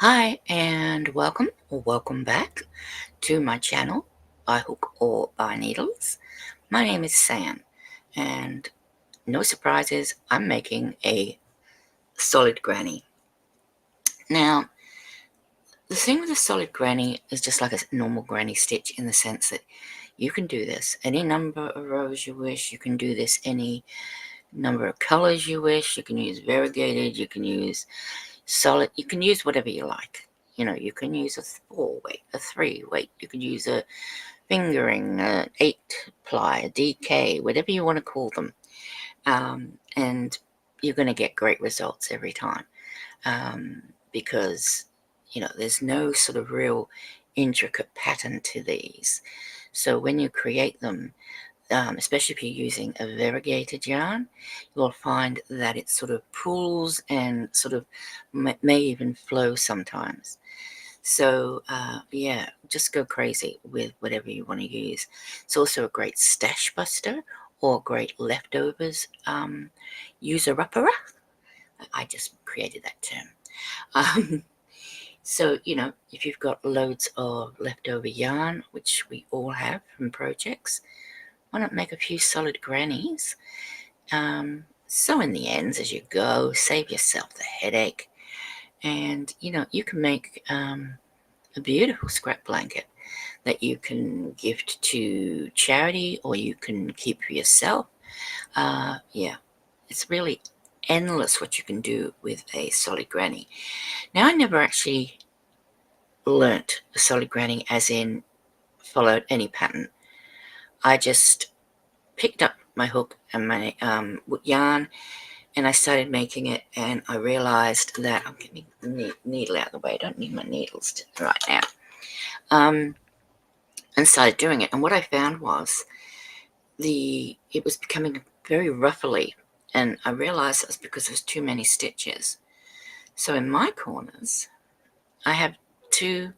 Hi and welcome or welcome back to my channel by hook or by needles. My name is Sam and no surprises, I'm making a solid granny. Now the thing with a solid granny is just like a normal granny stitch in the sense that you can do this any number of rows you wish, you can do this any number of colors you wish, you can use variegated, you can use solid, you can use whatever you like. You know, you can use a 4-weight, a 3-weight, you could use a fingering, 8-ply, a DK, whatever you want to call them. And you're going to get great results every time because, you know, there's no sort of real intricate pattern to these. So when you create them, especially if you're using a variegated yarn, you'll find that it sort of pulls and sort of may even flow sometimes. So yeah, just go crazy with whatever you want to use. It's also a great stash buster or great leftovers user-upper. I just created that term. So, you know, if you've got loads of leftover yarn, which we all have from projects, why not make a few solid grannies? Sew in the ends as you go, save yourself the headache, and you know, you can make a beautiful scrap blanket that you can gift to charity or you can keep for yourself. Yeah, it's really endless what you can do with a solid granny. Now, I never actually learnt a solid granny as in followed any pattern. I just picked up my hook and my yarn and I started making it, and I realized that I'm getting the needle out of the way. I don't need my needles right now. And started doing it, and what I found was it was becoming very ruffly, and I realized it was because there's too many stitches. So in my corners I have 2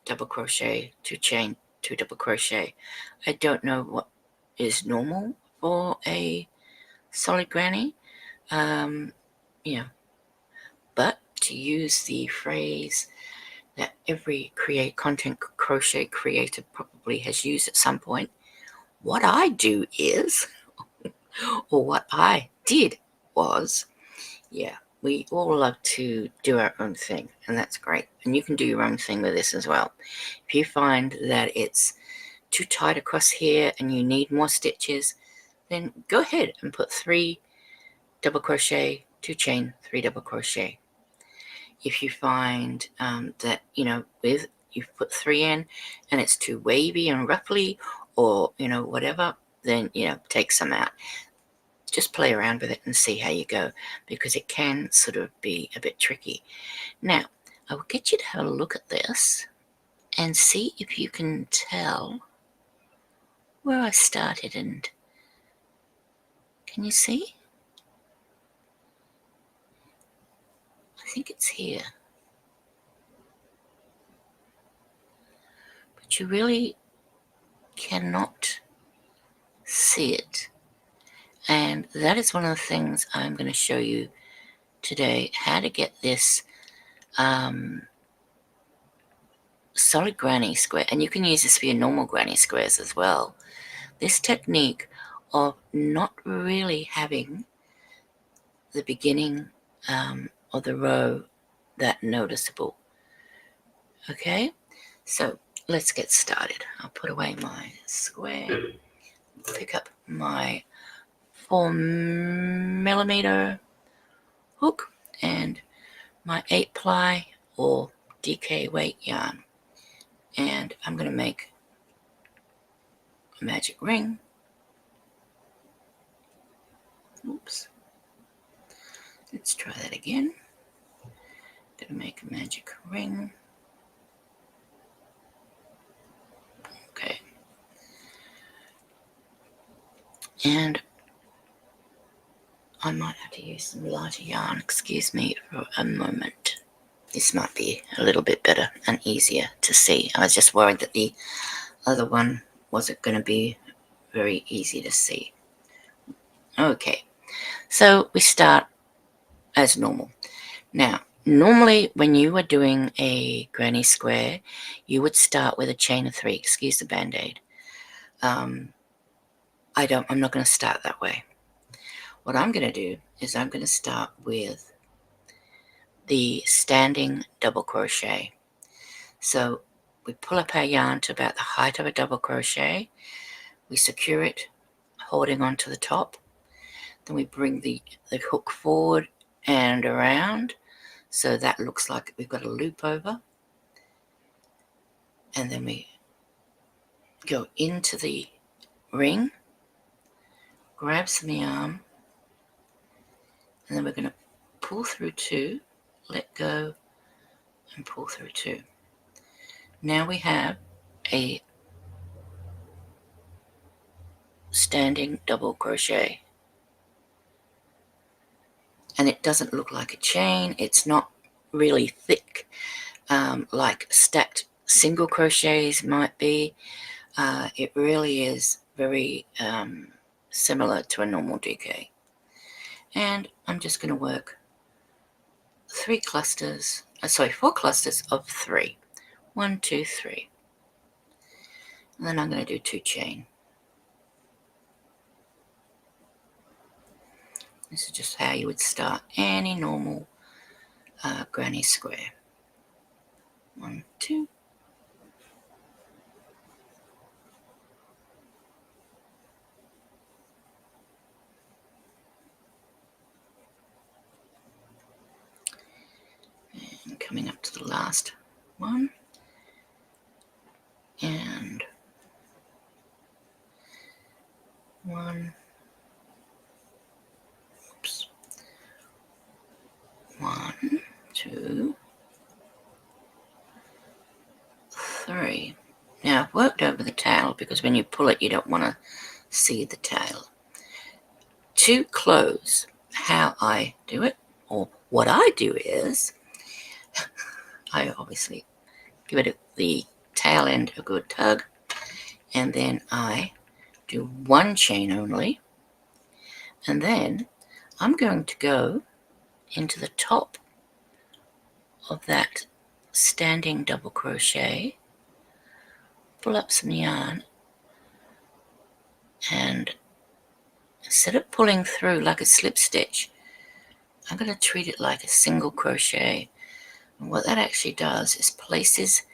double crochet, 2 chain, 2 double crochet. I don't know what is normal for a solid granny, yeah, but to use the phrase that every content crochet creator probably has used at some point, what I do is, or what I did was, yeah, we all love to do our own thing, and that's great. And you can do your own thing with this as well. If you find that it's too tight across here and you need more stitches, then go ahead and put 3 double crochet, 2 chain, 3 double crochet. If you find that, you know, you've put 3 in and it's too wavy and ruffly, or, you know, whatever, then, you know, take some out. Just play around with it and see how you go, because it can sort of be a bit tricky. Now, I will get you to have a look at this and see if you can tell where I started. And can you see? I think it's here. But you really cannot see it. And that is one of the things I'm going to show you today, how to get this solid granny square. And you can use this for your normal granny squares as well. This technique of not really having the beginning of the row that noticeable. Okay, so let's get started. I'll put away my square, pick up my 4mm hook and my 8-ply or DK weight yarn, and I'm going to make a magic ring. Oops, let's try that again. I'm going to make a magic ring. Okay, and I might have to use some lighter yarn, excuse me for a moment. This might be a little bit better and easier to see. I was just worried that the other one wasn't going to be very easy to see. Okay, so we start as normal. Now, Normally when you were doing a granny square, you would start with a chain of 3. Excuse the band-aid. I'm not going to start that way. What I'm going to do is I'm going to start with the standing double crochet. So we pull up our yarn to about the height of a double crochet. We secure it holding onto the top. Then we bring the hook forward and around, so that looks like we've got a loop over. And then we go into the ring, grab some yarn, and then we're going to pull through 2, let go, and pull through 2. Now we have a standing double crochet. And it doesn't look like a chain. It's not really thick like stacked single crochets might be. It really is very similar to a normal DK. And I'm just going to work 4 clusters of 3. 1, 2, 3. And then I'm going to do 2 chain. This is just how you would start any normal granny square. 1, 2. And coming up to the last one. And 1, oops, 1, 2, 3. Now I've worked over the tail because when you pull it you don't want to see the tail. To close, how I do it, or what I do is, I obviously give it the tail end a good tug, and then I do 1 chain only, and then I'm going to go into the top of that standing double crochet, pull up some yarn, and instead of pulling through like a slip stitch, I'm going to treat it like a single crochet. And what that actually does is places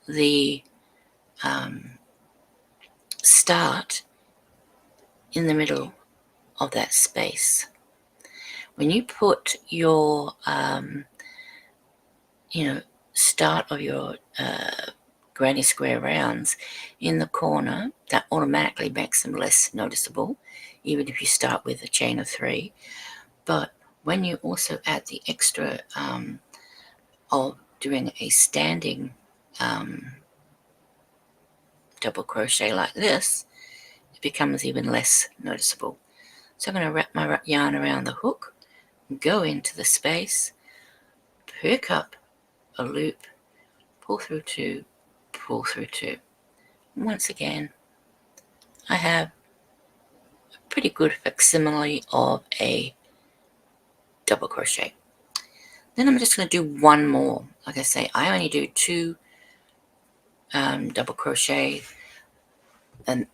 the start in the middle of that space. When you put your start of your granny square rounds in the corner, that automatically makes them less noticeable, even if you start with a chain of 3. But when you also add the extra of doing a standing double crochet like this, it becomes even less noticeable. So I'm going to wrap my yarn around the hook, go into the space, pick up a loop, pull through 2, pull through 2. And once again, I have a pretty good facsimile of a double crochet. Then I'm just going to do 1 more. Like I say, I only do 2 double crochet and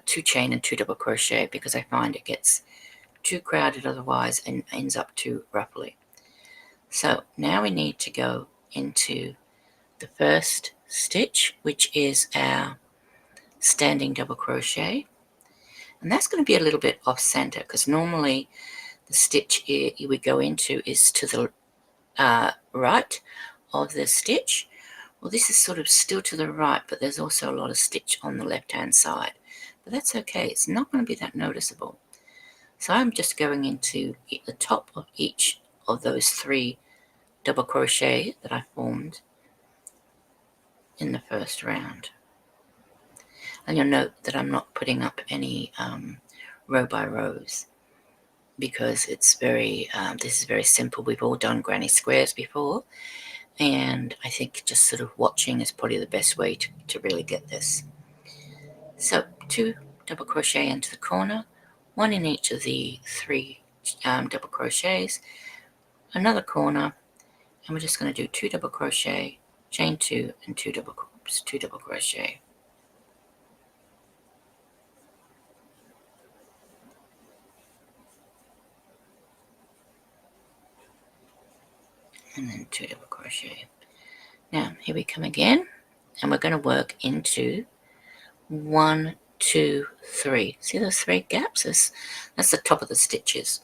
2 chain and 2 double crochet because I find it gets too crowded otherwise and ends up too roughly. So now we need to go into the first stitch, which is our standing double crochet, and that's going to be a little bit off center because normally the stitch you would go into is to the right of the stitch. Well, this is sort of still to the right, but there's also a lot of stitch on the left hand side, but that's okay. It's not going to be that noticeable. So I'm just going into the top of each of those 3 double crochet that I formed in the first round. And you'll note that I'm not putting up any row by rows because it's very, this is very simple. We've all done granny squares before, and I think just sort of watching is probably the best way to really get this. So 2 double crochet into the corner, 1 in each of the 3 double crochets, another corner, and we're just going to do 2 double crochet, chain 2 and 2 double crochet. And then 2 double crochet. Now here we come again, and we're going to work into 1, 2, 3. See those 3 gaps? That's the top of the stitches.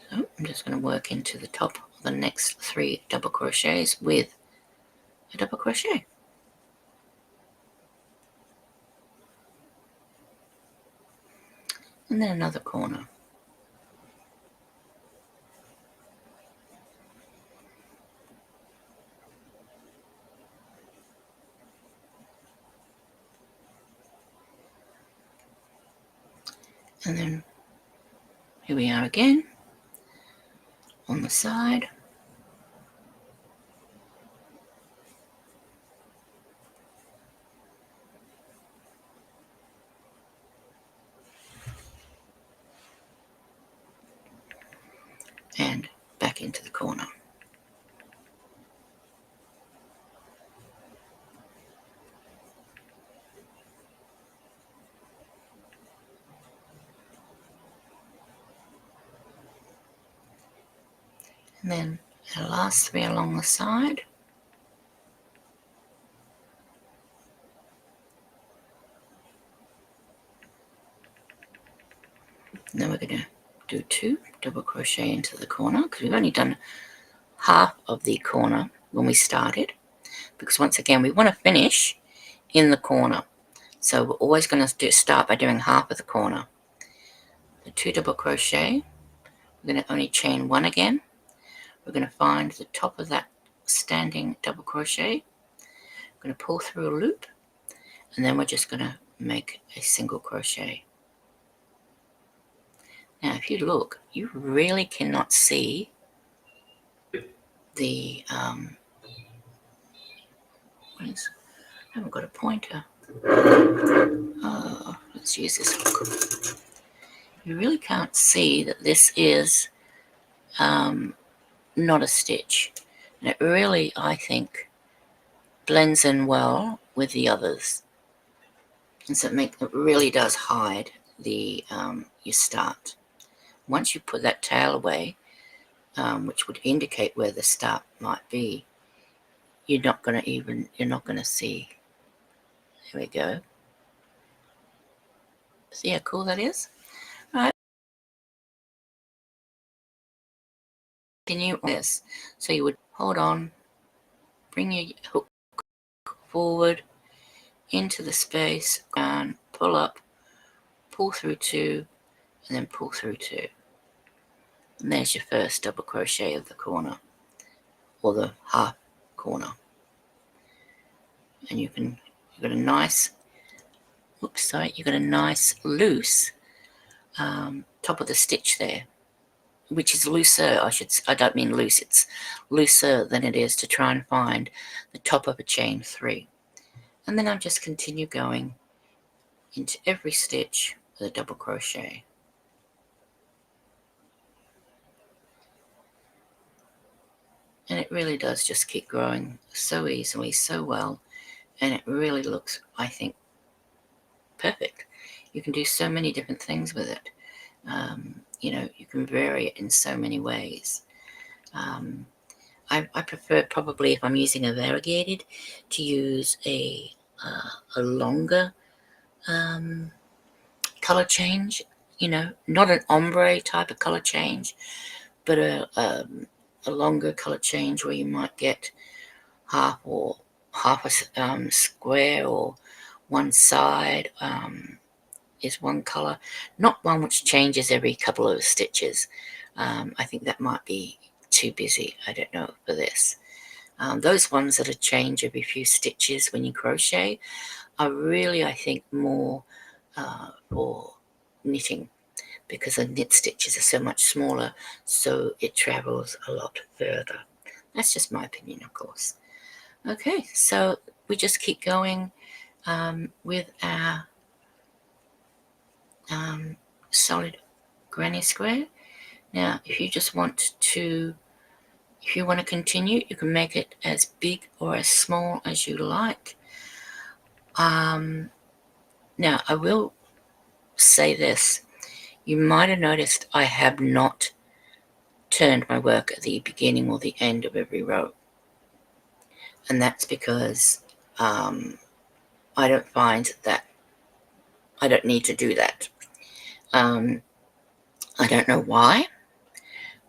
So I'm just going to work into the top of the next 3 double crochets with a double crochet. And then another corner. And then here we are again on the side. And back into the corner. And then our last 3 along the side. And then we're going to do 2 double crochet into the corner, because we've only done half of the corner when we started, because once again we want to finish in the corner. So we're always going to start by doing half of the corner. The 2 double crochet, we're going to only chain 1 again. We're going to find the top of that standing double crochet. We're going to pull through a loop, and then we're just going to make a single crochet. Now if you look, you really cannot see the I haven't got a pointer. Let's use this hook. You really can't see that this is not a stitch, and it really, I think, blends in well with the others, and so it really does hide the your start. Once you put that tail away, which would indicate where the start might be, you're not going to see. There we go. See how cool that is? All right. Continue this. So you would hold on, bring your hook forward into the space, and pull up, pull through 2, and then pull through 2. And there's your first double crochet of the corner, or the half corner. And you've got a nice, you've got a nice loose top of the stitch there, which is looser, I don't mean loose, it's looser than it is to try and find the top of a chain 3. And then I'll just continue going into every stitch with a double crochet. And it really does just keep growing so easily, so well, and it really looks, I think, perfect. You can do so many different things with it. You can vary it in so many ways. I prefer, probably if I'm using a variegated, to use a longer color change, not an ombre type of color change, but a longer color change where you might get half a square, or one side is one color, not one which changes every couple of stitches. I think that might be too busy. I don't know for this. Those ones that change every few stitches when you crochet are really, I think, more for knitting, because the knit stitches are so much smaller, so it travels a lot further. That's just my opinion, of course. Okay, so we just keep going with our solid granny square. Now, if you want to continue, you can make it as big or as small as you like. Now, I will say this. You might have noticed I have not turned my work at the beginning or the end of every row. And that's because I don't find that I don't need to do that. I don't know why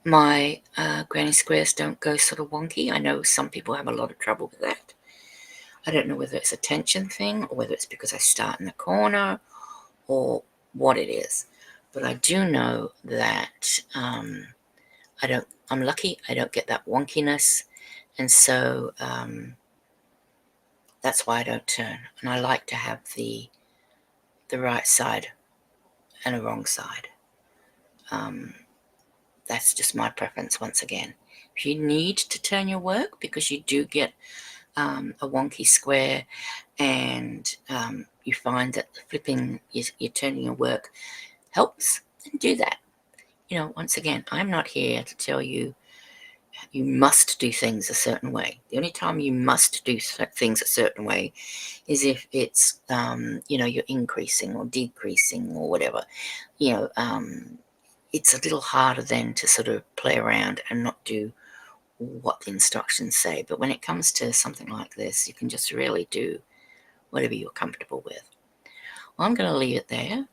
my granny squares don't go sort of wonky. I know some people have a lot of trouble with that. I don't know whether it's a tension thing or whether it's because I start in the corner or what it is. But I do know that I'm lucky I don't get that wonkiness. And so that's why I don't turn. And I like to have the right side and a wrong side. That's just my preference once again. If you need to turn your work because you do get a wonky square and you find that flipping, you're turning your work helps, then do that. Once again, I'm not here to tell you you must do things a certain way. The only time you must do things a certain way is if it's, you're increasing or decreasing or whatever. It's a little harder then to sort of play around and not do what the instructions say. But when it comes to something like this, you can just really do whatever you're comfortable with. Well, I'm going to leave it there.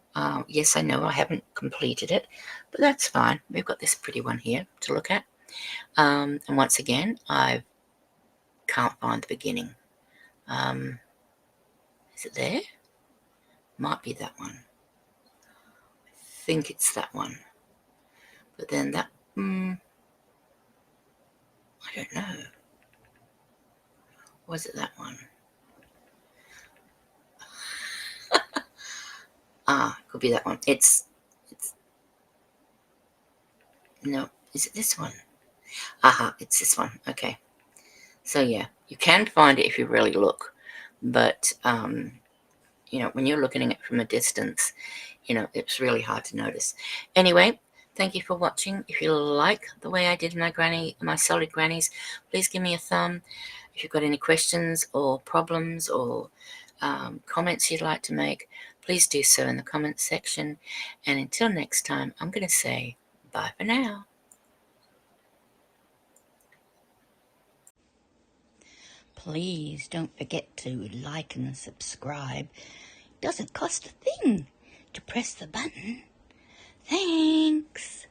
Yes, I know I haven't completed it, but that's fine. We've got this pretty one here to look at. And once again, I can't find the beginning. Is it there? Might be that one. I think it's that one. But then that, I don't know. Was it that one? Could be that one. It's no, is it this one? Aha, it's this one. Okay. So yeah, you can find it if you really look, but when you're looking at it from a distance, it's really hard to notice. Anyway, thank you for watching. If you like the way I did my solid grannies, please give me a thumb. If you've got any questions or problems or comments you'd like to make, please do so in the comments section. And until next time, I'm going to say bye for now. Please don't forget to like and subscribe. It doesn't cost a thing to press the button. Thanks.